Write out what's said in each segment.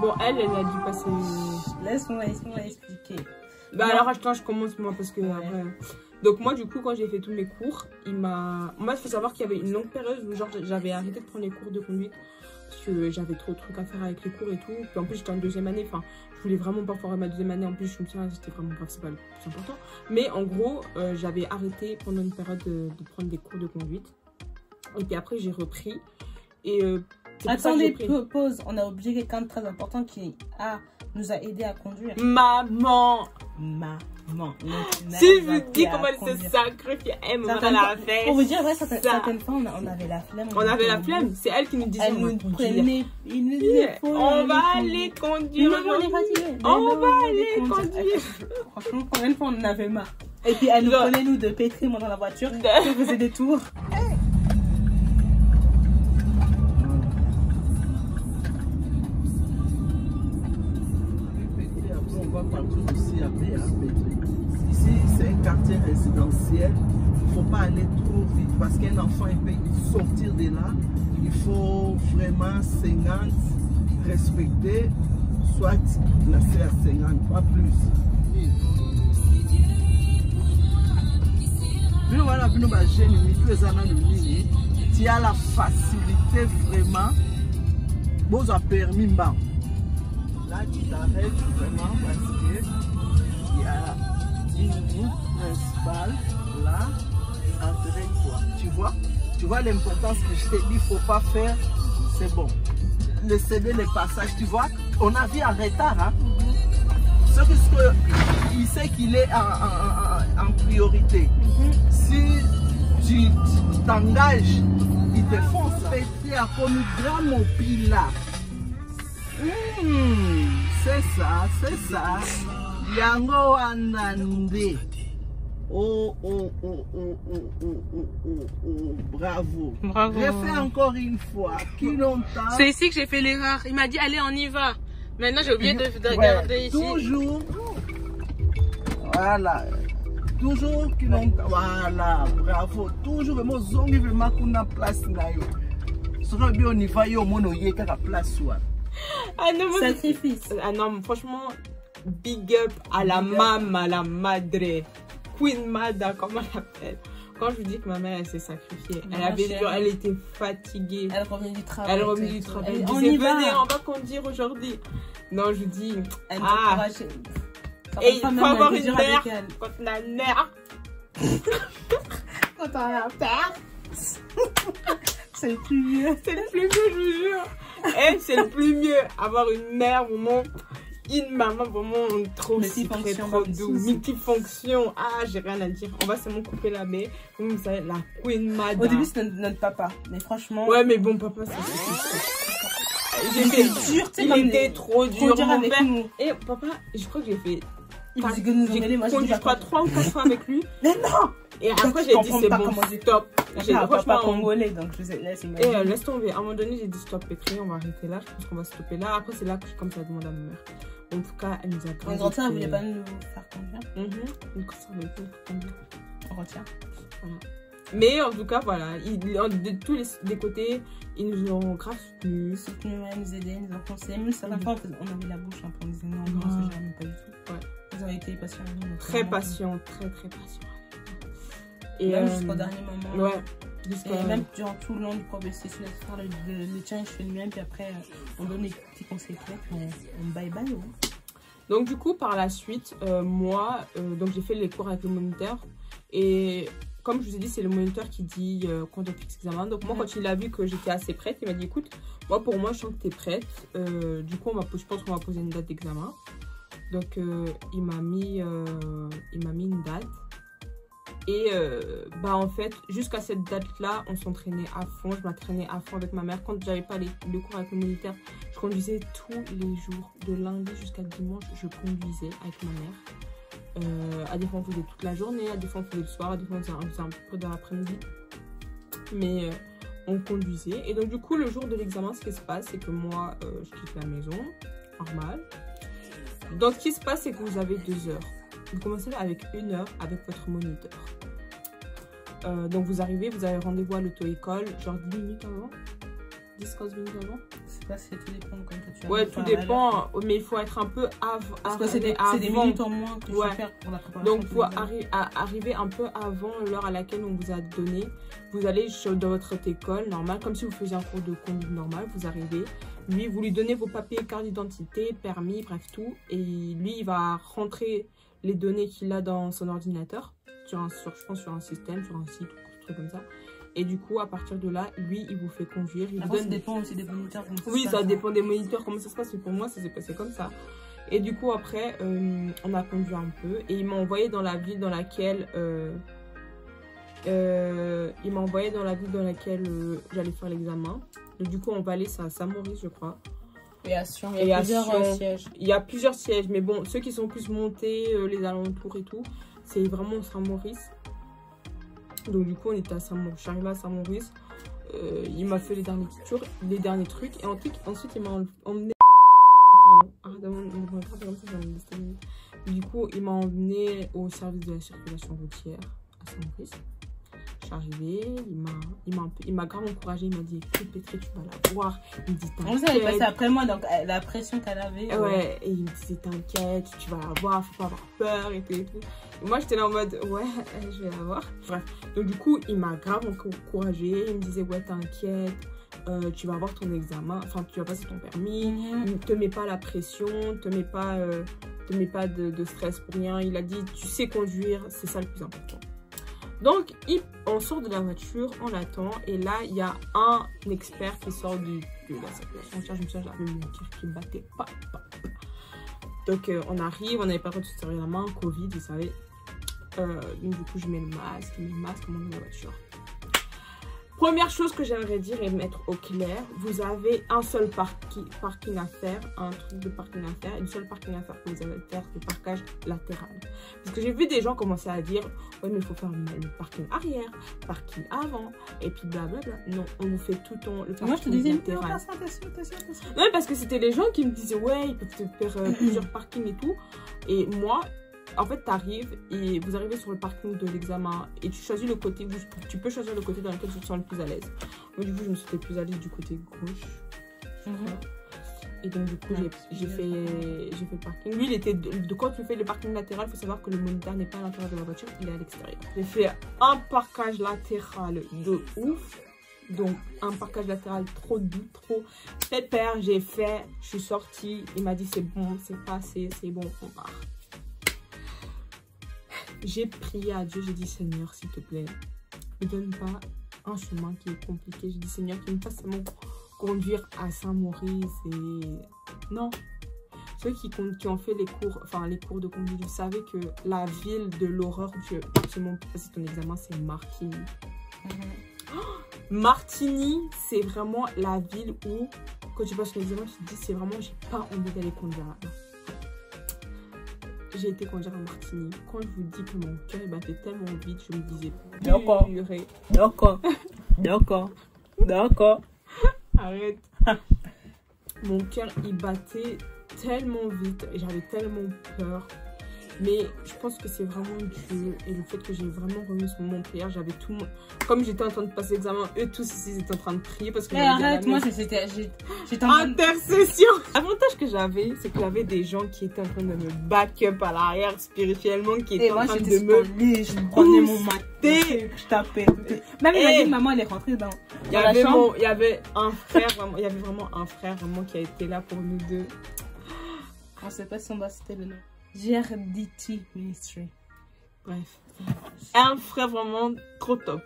Bon, elle a dû passer... Laisse-moi expliquer. Bah alors attends, je commence moi parce que après... Donc moi du coup quand j'ai fait tous mes cours, moi il faut savoir qu'il y avait une longue période où genre j'avais arrêté de prendre les cours de conduite parce que j'avais trop de trucs à faire avec les cours et tout. Puis en plus j'étais en deuxième année, enfin je voulais vraiment pas foirer ma deuxième année. En plus je me souviens c'était vraiment grave, c'est pas le plus important. Mais en gros j'avais arrêté pendant une période de prendre des cours de conduite. Et puis après j'ai repris et... Attendez, pause. On a oublié quelqu'un de très important qui nous a aidé à conduire. Maman. Si je vous dis comment elle se sacrifie, elle me la fait. Pour vous dire, ouais, certaines fois, on avait la flemme. On avait la flemme. C'est elle qui nous disait. Elle nous prenait. On va aller conduire. Non, on est fatigués. On va aller conduire. Franchement, combien de fois on en avait marre. Et puis elle nous prenait, nous, de pétrir dans la voiture. Elle faisait des tours. Partout aussi à ici, c'est un quartier résidentiel. Il ne faut pas aller trop vite parce qu'un enfant il peut sortir de là. Il faut vraiment 50 respecter, soit placer à 50, pas plus. Mais voilà, tu as la facilité vraiment. Bon, ça permis bas. Là, tu t'arrêtes vraiment parce que il y a une ligne principale là, entre toi. Tu vois l'importance que je t'ai dit, il ne faut pas faire, c'est bon. Laisser les passages, tu vois, on a vu en retard. Hein? Sauf que il sait qu'il est en priorité. Si tu t'engages, il te fonce. Petit à comme grand mon pile là. C'est ça. Yango anande. Oh, bravo. Refais encore une fois. Qui longtemps. C'est ici que j'ai fait l'erreur. Il m'a dit, allez, on y va. Maintenant, j'ai oublié de regarder ici. Toujours. Voilà. Toujours qui longtemps. Voilà, bravo. Toujours, vraiment, zongi vraiment qu'on a place na yo. Sera bien, on y va, yo, mon oye, qu'à la place soit. Ah non, sacrifice. Ah non, franchement, big up à la maman, à la madre, Queen Mada, comment elle l'appelle. Quand je vous dis que ma mère, elle s'est sacrifiée, elle était fatiguée. Elle revenait du travail. Elle disait, venez, on va conduire aujourd'hui. Non, je vous dis, et il faut avoir une mère quand on a une mère. Quand on a un père. C'est le plus mieux. C'est le plus mieux, je vous jure. Et c'est le plus mieux. Avoir une mère, vraiment, une maman, vraiment trop sucrée, trop douce. Multifonction. Ah, j'ai rien à dire. On va seulement couper la baie. Vous savez, la Queen Mada. Au début, c'était notre papa. Mais franchement. Ouais, mais bon, papa, c'est dur. Il était trop dur. Mon père. Et papa, je crois que j'ai fait. Il me dit que nous emmêler, moi je dis pas 3 ou 4 fois avec lui. Mais non. Et après j'ai dit c'est bon, stop. J'ai franchement congolais donc je sais, laisse tomber. À un moment donné j'ai dit stop Pétri, on va arrêter là. Je pense qu'on va stopper là. Après c'est là que je commence à demander à ma mère. En tout cas elle nous a grandi. En grandissant elle voulait pas nous faire conduire. Donc ça voulait pas nous faire conduire. On retient. Voilà. Mais en tout cas voilà, de tous les côtés ils nous ont grave soutenus, nous aider, nous ont conseillé. Même certaines fois on avait la bouche un peu, on disait non, c'est jamais pas du tout. Ouais. Ils ont été patients. Très patients, très patients. Et même jusqu'au dernier moment. Ouais. Et même durant tout le long du processus, le tien, je fais le mien, puis après, on donne des petits conseils clairs, on bye. Ouais. Donc, du coup, par la suite, moi, donc j'ai fait les cours avec le moniteur. Et comme je vous ai dit, c'est le moniteur qui dit quand on fixe l'examen. Donc, moi, quand il a vu que j'étais assez prête, il m'a dit écoute, moi, pour moi, je sens que tu es prête. Du coup, je pense qu'on va poser une date d'examen. Donc, il m'a mis une date. Et en fait, jusqu'à cette date-là, on s'entraînait à fond. Je m'entraînais à fond avec ma mère. Quand j'avais pas le cours avec le militaire, je conduisais tous les jours. De lundi jusqu'à dimanche, je conduisais avec ma mère. À des fois, on faisait toute la journée. À des fois, on faisait le soir. À des fois, on faisait un peu dans l'après-midi. Mais on conduisait. Et donc, du coup, le jour de l'examen, ce qui se passe, c'est que moi, je quitte la maison, normal. Donc, ce qui se passe, c'est que vous avez 2 heures. Vous commencez avec 1 heure avec votre moniteur. Donc, vous arrivez, vous avez rendez-vous à l'auto-école, genre 10 minutes avant, 10-15 minutes avant. Je sais pas si tout dépend comme tu as. Ouais, tout dépend, mais il faut être un peu avant. Parce que c'est des minutes en moins que tu vas faire pour la préparation. Donc, il faut arriver un peu avant l'heure à laquelle on vous a donné. Vous allez dans votre école normale, comme si vous faisiez un cours de conduite normal. Vous arrivez, lui, vous lui donnez vos papiers, carte d'identité, permis, bref, tout. Et lui, il va rentrer les données qu'il a dans son ordinateur, je pense sur un système, sur un site, un truc comme ça. Et du coup, à partir de là, lui, il vous fait conduire. Il vous donne... Ça dépend aussi des moniteurs. Oui, ça dépend des moniteurs, comment ça se passe. Mais pour moi, ça s'est passé comme ça. Et du coup, après, on a conduit un peu. Et il m'a envoyé dans la ville dans laquelle... j'allais faire l'examen. Donc, du coup, on va aller à Saint-Maurice, je crois. Il y a plusieurs sièges. Il y a plusieurs sièges. Mais bon, ceux qui sont plus montés, les alentours et tout, c'est vraiment Saint-Maurice. Donc du coup on était à Saint-Maurice, je suis arrivée à Saint-Maurice, il m'a fait les derniers trucs et ensuite il m'a emmené, du coup il m'a emmené au service de la circulation routière à Saint-Maurice. Je suis arrivée, il m'a grave encouragée, il m'a dit écoute Pétré, tu vas la voir. Il me dit t'inquiète. Vous avez passé après moi, donc la pression qu'elle avait. Ouais, et il me disait t'inquiète, tu vas la voir, faut pas avoir peur et tout et tout. Et moi j'étais là en mode ouais, je vais la voir. Bref, donc du coup il m'a grave encouragée, il me disait ouais t'inquiète, tu vas avoir ton examen, enfin tu vas passer ton permis, ne te mets pas la pression, te mets pas de stress pour rien. Il a dit tu sais conduire, c'est ça le plus important. Donc, on sort de la voiture, on attend, et là, il y a un expert qui sort de la circulation. Je me souviens, j'avais mon cœur qui battait pas. Donc, on arrive, on n'avait pas le droit de se serrer la main, Covid, vous savez. Donc, du coup, je mets le masque, on monte dans la voiture. Première chose que j'aimerais dire et mettre au clair, vous avez un seul parking à faire, un truc de parking à faire, une seule parking à faire que vous allez faire, le parkage latéral. Parce que j'ai vu des gens commencer à dire, ouais mais il faut faire le parking arrière, parking avant, et puis blablabla. Non, on vous fait tout le parking latéral. Moi je te disais, non, non, parce que c'était les gens qui me disaient, ouais, ils peuvent te faire plusieurs parkings et tout. Et moi... En fait, tu arrives et vous arrivez sur le parking de l'examen et tu choisis le côté, tu peux choisir le côté dans lequel tu te sens le plus à l'aise. Moi, du coup, je me sentais plus à l'aise du côté gauche. Et donc, du coup, j'ai fait le parking. Lui, il était quand tu fais le parking latéral, il faut savoir que le moniteur n'est pas à l'intérieur de la voiture, il est à l'extérieur. J'ai fait un parkage latéral de ouf. Donc, un parkage latéral trop doux, trop pépère. Je suis sortie. Il m'a dit, c'est bon, c'est passé, c'est bon, on part. J'ai prié à Dieu, j'ai dit Seigneur, s'il te plaît, ne donne pas un chemin qui est compliqué. J'ai dit Seigneur, qu'il me fasse seulement conduire à Saint-Maurice et... Non. Ceux qui ont fait les cours de conduite, vous savez que la ville de l'horreur où tu as absolument passé ton examen, c'est Martigny. Martigny, c'est vraiment la ville où, quand tu passes ton examen, tu te dis, c'est vraiment, j'ai pas envie d'aller conduire là-bas. J'ai été conduire à Martigny. Quand je vous dis que mon cœur battait tellement vite, je me disais D'accord. Arrête. Mon cœur il battait tellement vite et j'avais tellement peur. Mais je pense que c'est vraiment Dieu et le fait que j'ai vraiment remis ce moment de prière. J'avais tout le monde. Comme j'étais en train de passer l'examen, eux tous ici ils étaient en train de prier parce que. Mais arrête, moi j'étais en intercession. L'avantage que j'avais, c'est que j'avais des gens qui étaient en train de me back up à l'arrière spirituellement, qui étaient en train de me. Je prenais mon maté, je tapais. Même il m'a dit maman elle est rentrée dans la chambre. Il y avait un frère, vraiment, il y avait vraiment un frère vraiment qui a été là pour nous deux. On sait pas si on va citer le nom. GRDT Ministry. Bref. Un frère vraiment trop top.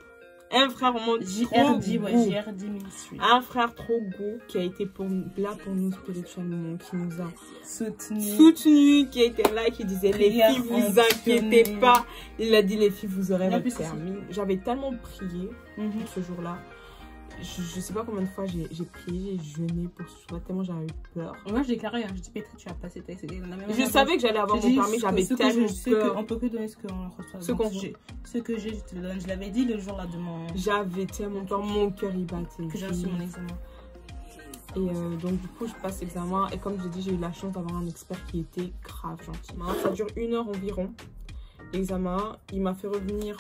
Un frère vraiment GRD Ministry. Un frère trop beau qui a été là pour nous spirituellement, qui nous a soutenu, qui a été là, qui disait les filles, vous inquiétez pas. Il a dit les filles, vous aurez votre permis. J'avais tellement prié ce jour-là. je sais pas combien de fois j'ai prié, j'ai jeûné pour ce choix, tellement j'avais eu peur. Moi, je déclarais, je dis Petra, tu vas passer ta la même Je savais que j'allais avoir mon permis, j'avais tellement peur. On peut que donner ce qu'on reçoit. Ce que j'ai, je te le donne. Je l'avais dit le jour là de mon. J'avais tellement peur, mon cœur y battait. Que j'ai reçu mon examen. Et donc du coup je passe l'examen et comme je dis j'ai eu la chance d'avoir un expert qui était grave gentil. Ça dure 1 heure environ l'examen. Il m'a fait revenir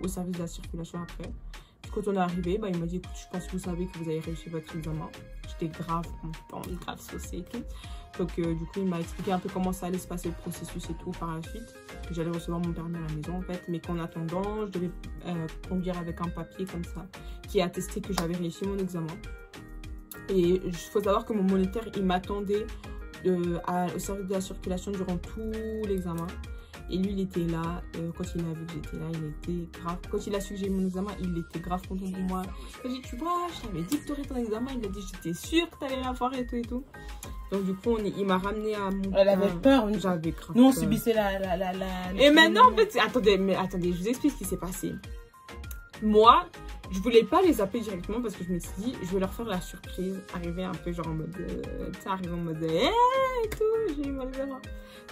au service de la circulation après. Puis quand on est arrivé, il m'a dit écoute je pense que vous savez que vous avez réussi votre examen. J'étais grave contente, grave saucée et tout. Donc du coup il m'a expliqué un peu comment ça allait se passer le processus et tout par la suite. Que j'allais recevoir mon permis à la maison en fait. Mais qu'en attendant je devais conduire avec un papier comme ça qui attestait que j'avais réussi mon examen. Et il faut savoir que mon moniteur il m'attendait au service de la circulation durant tout l'examen. Et lui il était là, quand il a vu que j'étais là, il était grave. Quand il a su que j'ai eu mon examen, il était grave content pour moi. Il m'a dit tu vois, je t'avais dit que tu aurais ton examen. Il a dit j'étais sûre que tu allais l'avoir et tout et tout. Donc du coup il m'a ramené à mon... Elle avait peur. J'avais grave Nous on peur. subissait la Et maintenant en fait, attendez, je vous explique ce qui s'est passé. Moi, je voulais pas les appeler directement parce que je me suis dit, je vais leur faire la surprise, arriver un peu genre en mode, arriver en mode, et tout, j'ai eu mon examen.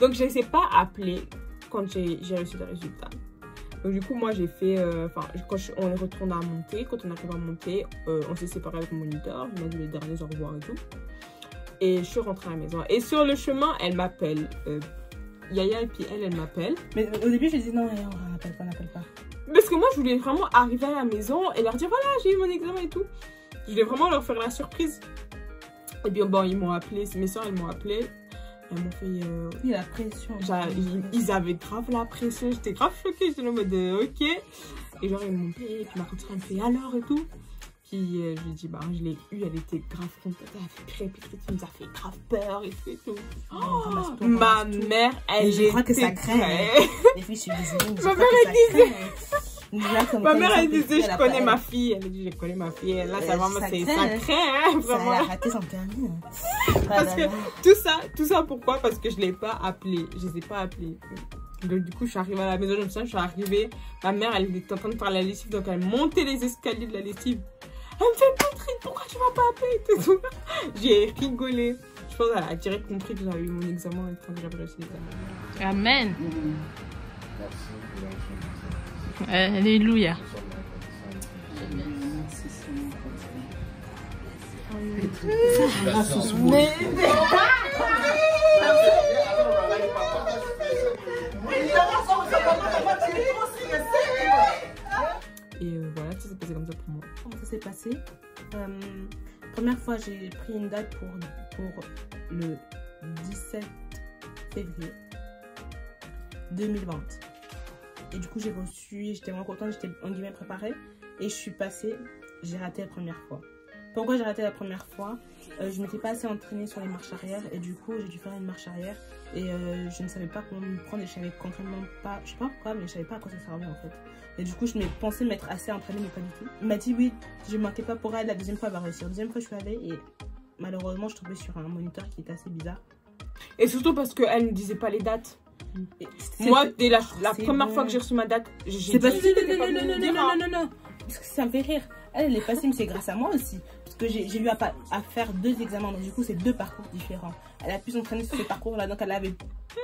Donc je les ai pas appelés quand j'ai reçu le résultat. Donc du coup, moi j'ai fait, quand on est retourné à monter, quand on arrive à monter, on s'est séparés avec mon moniteur, il m'a dit les derniers au revoir et tout. Et je suis rentrée à la maison. Et sur le chemin, elle m'appelle. Yaya et puis elle m'appelle. Mais au début, je dis non, on n'appelle pas. Parce que moi, je voulais vraiment arriver à la maison et leur dire voilà, j'ai eu mon examen et tout. Je voulais vraiment leur faire la surprise. Et puis bon, ils m'ont appelé, mes soeurs, elles m'ont appelé. Elles m'ont fait. Oui, la pression. Ils avaient grave la pression. J'étais grave choquée. J'étais en mode ok. Et genre, ils m'ont appelé. Et puis ma copine, elle me fait alors et tout. Puis je lui ai dit, je l'ai eu, elle était grave contente, elle a fait pire, puis ça nous a fait grave peur et tout et tout. Oh, ma mère, elle je crois que ça craint. Les filles, je suis désolée. Ma mère, elle disait, ma mère, elle disait, je connais ma fille. Elle a dit, je connais ma fille. Là, ça vraiment, ça craint, hein, vraiment. Elle a raté son permis. Parce que tout ça, pourquoi? Parce que je ne l'ai pas appelé. Je ne les ai pas appelés. Donc du coup, je suis arrivée à la maison, je suis arrivée. Ma mère, elle était en train de faire la lessive, donc elle montait les escaliers de la lessive. Elle me fait Patrick, pourquoi tu m'as pas appelé tout. J'ai rigolé. Je pense qu'elle a direct compris que j'avais eu mon examen et que j'avais réussi l'examen. Amen. Alléluia. Et voilà, ça s'est passé comme ça pour moi. Comment ça s'est passé? Première fois, j'ai pris une date pour le 17 février 2020. Et du coup, j'ai reçu, j'étais vraiment contente, j'étais en guillemets préparée. Et je suis passée, j'ai raté la première fois. Pourquoi j'ai raté la première fois? Je ne m'étais pas assez entraînée sur les marches arrière. Et du coup, j'ai dû faire une marche arrière. Et je ne savais pas comment me prendre. Et je savais concrètement pas, je sais pas pourquoi, mais je savais pas à quoi ça servait en fait. Et du coup, je pensais m'être assez entraînée, mais pas du tout. Il m'a dit oui, je ne manquais pas pour elle. La deuxième fois, elle va réussir. La deuxième fois, je suis allée et malheureusement, je tombais sur un moniteur qui était assez bizarre. Et surtout parce qu'elle ne disait pas les dates. Moi, dès la première fois que j'ai reçu ma date, j'ai dit... Non. Parce que ça me fait rire. Elle est passée, mais c'est grâce à moi aussi. Parce que j'ai eu à faire 2 examens. Donc du coup, c'est 2 parcours différents. Elle a pu s'entraîner sur ces parcours-là. Donc elle avait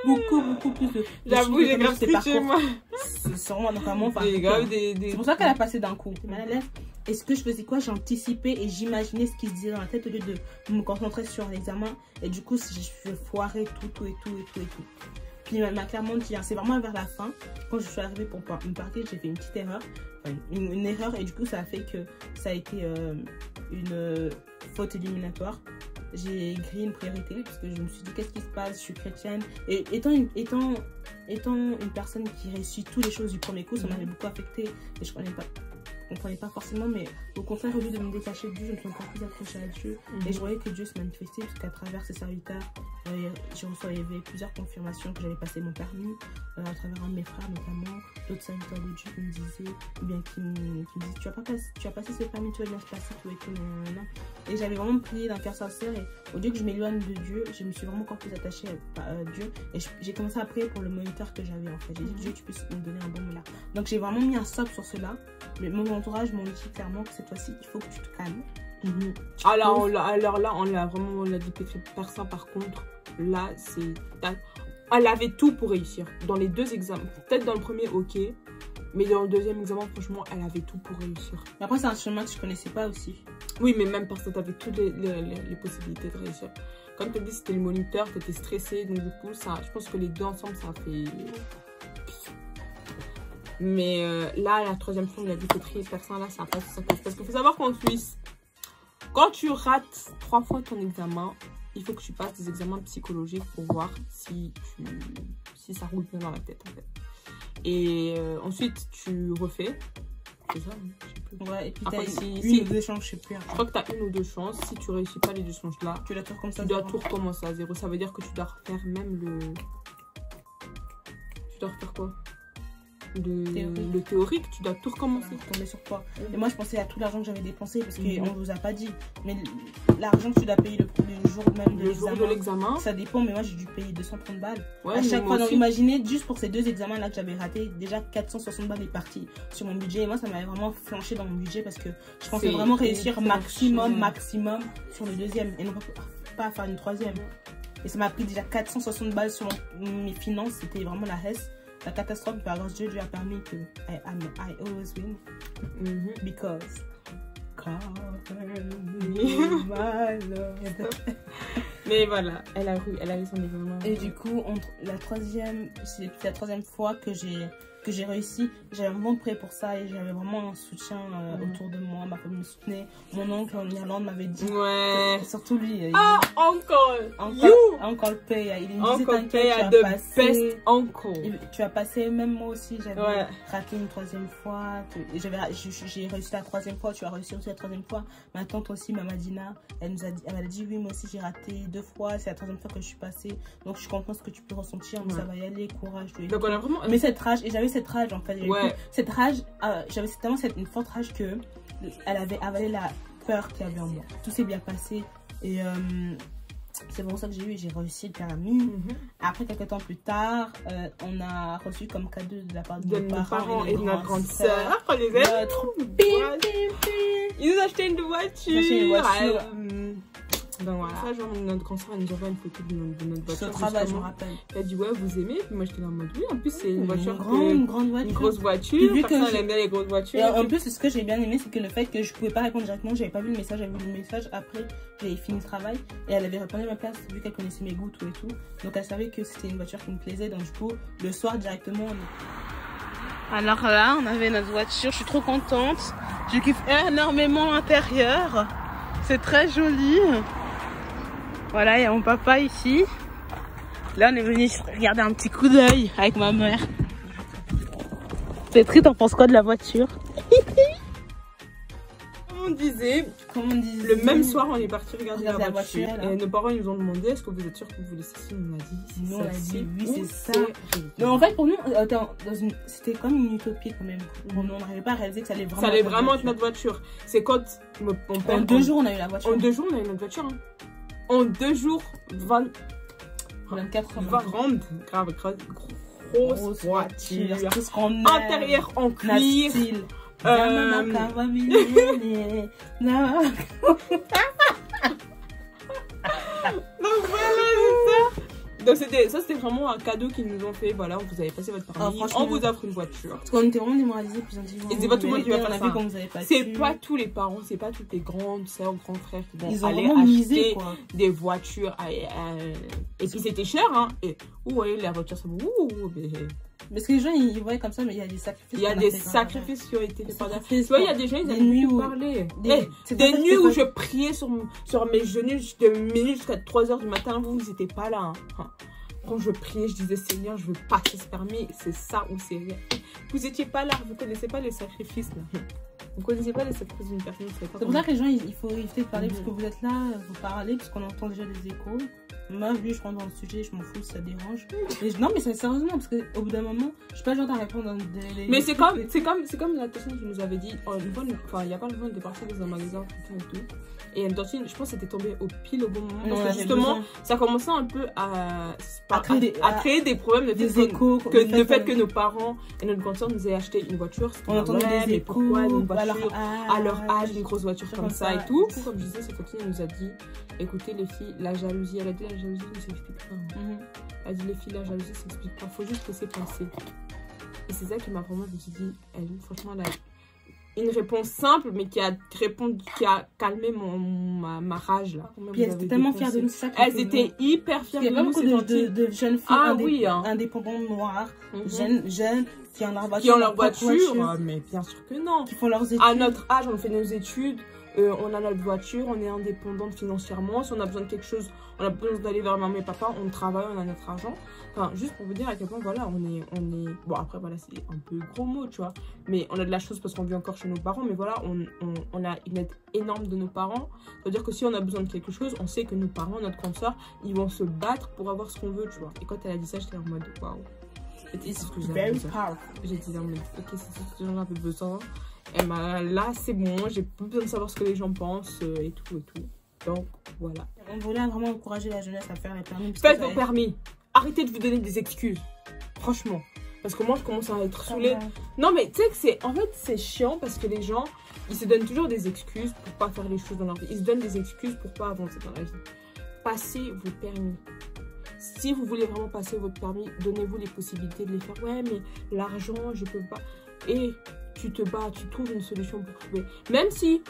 beaucoup plus de... J'avoue, j'ai grave triché, moi. Sûrement, notamment. C'est pour ça qu'elle a passé d'un coup. Mal à l'aise. Et ce que je faisais quoi? J'anticipais et j'imaginais ce qui se disait dans la tête au lieu de me concentrer sur l'examen. Et du coup, je foirais tout. Puis il m'a clairement dit, c'est vraiment vers la fin, quand je suis arrivée pour me partir, j'ai fait une petite erreur, une erreur, et du coup ça a fait que ça a été une faute éliminatoire. J'ai grillé une priorité parce que je me suis dit qu'est-ce qui se passe, je suis chrétienne, et étant une personne qui réussit toutes les choses du premier coup, ça m'avait beaucoup affecté et je comprenais pas forcément, mais au contraire, au lieu de me détacher de Dieu, je me suis encore plus accrochée à Dieu. Et je voyais que Dieu se manifestait parce qu'à travers ses serviteurs, il y avait plusieurs confirmations que j'avais passé mon permis, à travers un de mes frères notamment, d'autres serviteurs de Dieu qui me disaient, ou bien qui me disaient, tu as passé ce permis, tu vas bien se passer, tout et tout, non. Et j'avais vraiment prié d'un cœur sincère, et au lieu que je m'éloigne de Dieu, je me suis vraiment encore plus attachée à Dieu. Et j'ai commencé à prier pour le moniteur que j'avais en fait. J'ai dit, Dieu, tu peux me donner un bon moulin. Donc j'ai vraiment mis un stop sur cela. Mais mon entourage m'ont dit clairement que cette fois-ci, il faut que tu te calmes. Alors là, on l'a dit Persa par contre. Là, c'est... Elle avait tout pour réussir. Dans les 2 examens. Peut-être dans le premier, ok. Mais dans le deuxième examen, franchement, elle avait tout pour réussir. Mais après, c'est un chemin que je connaissais pas aussi. Oui, mais même parce que tu avais toutes les possibilités de réussir. Comme tu as dit, c'était le moniteur, tu étais stressée. Donc du coup, ça, je pense que les deux ensemble, ça a fait... Mais là, la 3e fois, il a dit que trier personne, là, ça passe, ça passe. Parce qu'il faut savoir qu'en Suisse, quand tu rates 3 fois ton examen, il faut que tu passes des examens psychologiques pour voir si ça roule bien dans la tête, en fait. Et ensuite, tu refais. C'est ça, hein, je sais plus. Ouais, et puis après, t'as une ou 2 chances, je sais plus. Je crois que tu as 1 ou 2 chances. Si tu réussis pas les 2 chances là, tu dois tout recommencer tu dois tout recommencer à 0. Ça veut dire que tu dois refaire même le... Tu dois refaire quoi? Le théorique, tu dois tout recommencer. Tomber sur toi. Et moi, je pensais à tout l'argent que j'avais dépensé parce qu'on ne vous a pas dit. Mais l'argent que tu dois payer le jour même de l'examen, ça dépend. Mais moi, j'ai dû payer 230 balles. Ouais, à chaque fois, donc imaginez, juste pour ces 2 examens-là que j'avais ratés, déjà 460 balles est parti sur mon budget. Et moi, ça m'avait vraiment flanché dans mon budget parce que je pensais vraiment réussir maximum sur le 2e et non pas faire une 3e. Et ça m'a pris déjà 460 balles sur mes finances. C'était vraiment la reste. La catastrophe, mais par grâce de Dieu, lui a permis que I always win. Because my love. Mais voilà, elle a eu son examen. Et du coup, la 3e fois que j'ai réussi, j'avais vraiment prêt pour ça et j'avais vraiment un soutien autour de moi. Ma famille me soutenait. Mon oncle en Irlande m'avait dit. Ouais. Surtout lui. Uncle Pay. Il me disait, Uncle Pay a the best uncle. Tu as passé, même moi aussi, j'avais raté une 3e fois. J'ai réussi la 3e fois, tu as réussi aussi la 3e fois. Ma tante aussi, Mama Dina, elle m'a dit oui, moi aussi j'ai raté 2 fois. C'est la 3e fois que je suis passée. Donc je comprends ce que tu peux ressentir. Mais ça va y aller, courage. Donc on a vraiment... Mais cette rage, et j'avais cette rage en fait. Cette rage, j'avais tellement une forte rage que elle avait avalé la peur qu'il y avait en moi. Tout s'est bien passé et c'est pour ça que j'ai réussi le permis. Après, quelques temps plus tard, on a reçu comme cadeau de la part de nos parents et de notre grande sœur. Ils nous achetaient une voiture. Donc voilà, ça, genre, notre grand soeur, elle nous envoie une photo de notre voiture. Sur travail, je me rappelle. Elle dit, ouais, vous aimez? Puis moi, j'étais là en mode, oui, en plus, c'est une voiture. Une grande voiture. Une grosse voiture. Personne aime bien les grosses voitures. Et en plus, ce que j'ai bien aimé, c'est que le fait que je pouvais pas répondre directement, j'avais pas vu le message, j'avais vu le message après, j'avais fini le travail. Et elle avait répondu à ma place, vu qu'elle connaissait mes goûts, tout et tout. Donc elle savait que c'était une voiture qui me plaisait. Donc du coup, le soir, directement, Alors là, on avait notre voiture, je suis trop contente. Je kiffe énormément l'intérieur. C'est très joli. Voilà, il y a mon papa ici. Là, on est venu regarder un petit coup d'œil avec ma mère. Petri, t'en penses quoi de la voiture? Comme on disait, le même soir, on est parti regarder la voiture. Et nos parents ils nous ont demandé, est-ce que vous êtes sûr que vous voulez celle-ci? On a dit, non, on a dit oui, c'est ça. Non, en fait, pour nous, c'était comme une utopie quand même. On n'arrivait pas à réaliser que ça allait vraiment être notre voiture. C'est quand mon père... En 2 jours, on a eu la voiture. En 2 jours, on a eu notre voiture. En 2 jours, 24 grave, grosse voiture. Intérieur en cuir. Donc voilà, c'est ça. Donc ça c'était vraiment un cadeau qu'ils nous ont fait. Voilà, vous avez passé votre permis, on vous offre une voiture. Parce qu'on était vraiment démoralisés, puis on dit et c'est pas tout le monde qui va faire ça. C'est pas tous les parents, c'est pas toutes les grandes sœurs, grands frères qui vont aller acheter des voitures. Et puis c'était cher, hein. Et la voiture, ça parce que les gens ils voyaient comme ça, mais il y a des sacrifices. Il y a des sacrifices qui ont été faits pendant. Tu vois, il y a des gens, ils aiment plus parler. Des nuits où je priais sur mes genoux de minuit jusqu'à 3 h du matin. Vous n'étiez pas là. Quand je priais, je disais Seigneur, je veux passer ce permis. C'est ça ou c'est rien. Vous n'étiez pas là. Vous ne connaissez pas les sacrifices. Vous ne connaissez pas les sacrifices d'une personne. C'est pour ça que les gens, il faut éviter de parler parce que vous êtes là, vous parlez, parce qu'on entend déjà des échos. Moi, lui, je rentre dans le sujet, je m'en fous si ça dérange. Non, mais sérieusement, parce qu'au bout d'un moment, je suis pas genre à répondre dans des. Mais c'est comme la personne qui nous avait dit, une fois, enfin, il y a pas longtemps, on était parti dans un magasin et tout. Et une tantine, je pense que c'était tombé pile au bon moment. Non, parce que justement, ça commençait un peu à créer des problèmes de des échos. Le fait que nos parents et notre grande soeur nous aient acheté une voiture. On entendait des échos. Pourquoi une voiture à leur âge, une grosse voiture comme ça et tout. Comme je disais, cette tantine nous a dit, écoutez les filles, la jalousie, elle a dit la jalousie ne s'explique pas. Elle a dit les filles, la jalousie ne s'explique pas. Faut juste laisser passer. Et c'est ça qui m'a vraiment, je me suis dit, franchement, elle a une réponse simple, mais qui a calmé ma rage là. Puis elles étaient tellement fières de nous. Elles étaient hyper fières de nous. Il y a beaucoup de jeunes filles indépendantes noires, jeunes, qui ont leur voiture. Mais bien sûr que non. Qui font leurs études. À notre âge, on fait nos études. On a notre voiture, on est indépendante financièrement. Si on a besoin de quelque chose, on a besoin d'aller vers maman et papa, on travaille, on a notre argent. Enfin, juste pour vous dire à quel point, voilà, on est... Bon, après, voilà, c'est un peu gros mot, tu vois. Mais on a de la chance parce qu'on vit encore chez nos parents. Mais voilà, on a une aide énorme de nos parents. C'est-à-dire que si on a besoin de quelque chose, on sait que nos parents, notre grande soeur, ils vont se battre pour avoir ce qu'on veut, tu vois. Et quand elle a dit ça, j'étais en mode, waouh. J'ai dit, non, mais ok, c'est tout ce que j'en avais besoin. Et là, c'est bon, j'ai plus besoin de savoir ce que les gens pensent et tout et tout. Donc, voilà. On voulait vraiment encourager la jeunesse à faire les permis. Faites vos permis. Arrêtez de vous donner des excuses. Franchement. Parce que moi, je commence à être saoulée. Non, mais tu sais que c'est... En fait, c'est chiant parce que les gens, ils se donnent toujours des excuses pour pas faire les choses dans leur vie. Ils se donnent des excuses pour pas avancer dans la vie. Passez vos permis. Si vous voulez vraiment passer votre permis, donnez-vous les possibilités de les faire. Ouais, mais l'argent, je peux pas. Et... tu te bats, tu trouves une solution pour trouver. Même si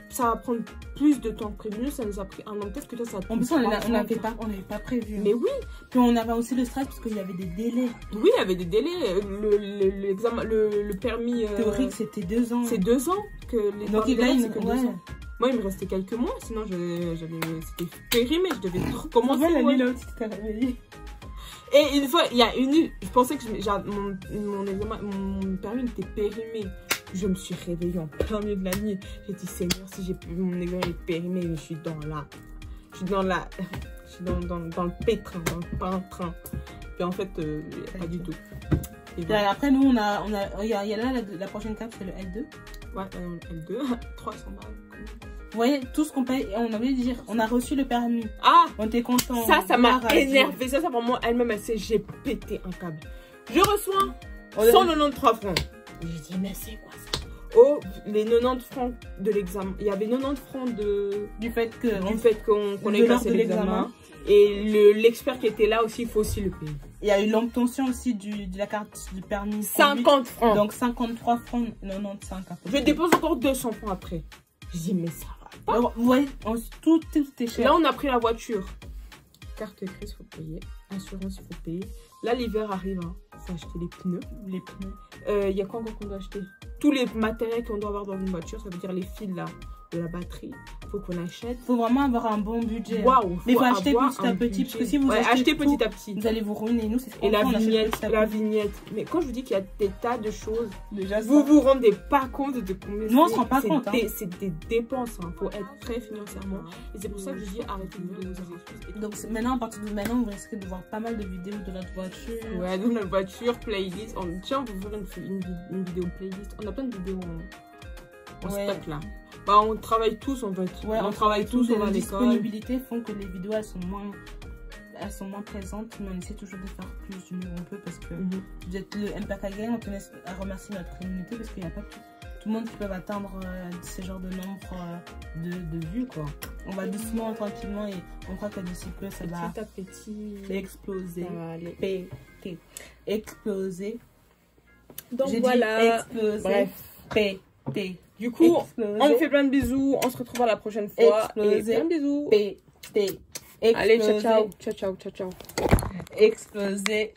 ça va prendre plus de temps que prévu, ça nous a pris un an. Peut-être que toi, ça en plus, on n'avait pas prévu. Mais oui. Puis on avait aussi le stress parce qu'il y avait des délais. Oui, il y avait des délais. Le permis... théorique, c'était 2 ans. C'est 2 ans que les donc il gagne, ouais. Moi, il me restait quelques mois. Sinon, c'était périmé. Je devais recommencer. La nuit là où tu t'es réveillée. Et une fois, il y a une nuit, je pensais que mon permis était périmé. Je me suis réveillée en plein milieu de la nuit. J'ai dit, Seigneur, si mon examen est périmé, je suis dans le pétrin, dans le train. Et en fait, pas du tout. Et après, nous, il y a là, la prochaine étape, c'est le L2. Ouais, le L2, 300 balles. Vous voyez, tout ce qu'on paye, on a oublié de dire, on a reçu le permis. Ah, on était content. Ça m'a énervé. Ça, vraiment, elle-même, j'ai pété un câble. Je reçois 193 francs. J'ai dit, mais c'est quoi ça? Oh, les 90 francs de l'examen. Il y avait 90 francs du fait qu'on ait passé l'examen. Et l'expert qui était là aussi, il faut aussi le payer. Il y a eu l'obtention aussi de la carte du permis. 50 francs. Donc 53 francs, 95. Je dépose encore 200 francs après. Je dis, mais ça va pas. Alors, vous voyez, tout est cher. Là, on a pris la voiture. Carte grise, il faut payer. Assurance, il faut payer. Là, l'hiver arrive. Il faut acheter les pneus. Il y a quoi encore qu'on doit acheter? Tous les matériels qu'on doit avoir dans une voiture, ça veut dire les fils là, de la batterie. Il faut qu'on achète. Il faut vraiment avoir un bon budget. Waouh! Mais il faut acheter petit à petit. Parce que si vous achetez petit à petit, vous allez vous ruiner. Nous, c'est et la vignette. Mais quand je vous dis qu'il y a des tas de choses, déjà, vous rendez pas compte de combien. Nous, on se rend pas compte. C'est des dépenses. Il faut être prêt financièrement. Et c'est pour ça que je dis arrêtez de vous donner des excuses. Donc maintenant, à partir de maintenant, vous risquez de voir pas mal de vidéos de notre voiture. Ouais, de notre voiture, playlist. Tiens, on va faire une vidéo playlist. On a plein de vidéos en stock là. Bah, on travaille tous en fait. Ouais, on travaille tous, on va à l'école. Les disponibilités font que les vidéos elles sont moins présentes, mais on essaie toujours de faire plus du mieux qu'on peut parce que vous êtes le MPK Gang. On tenait à remercier notre communauté parce qu'il n'y a pas tout le monde qui peut atteindre ce genre de nombre de vues quoi. On va doucement, tranquillement et on croit que d'ici peu ça va petit à petit exploser. Ça va aller. Exploser. Donc voilà. Exploser. Bref. Péter. Du coup, on vous fait plein de bisous. On se retrouve à la prochaine fois. Exploser. Et plein de bisous. Péter. Allez, ciao, ciao. Ciao, ciao, ciao, ciao. Exploser.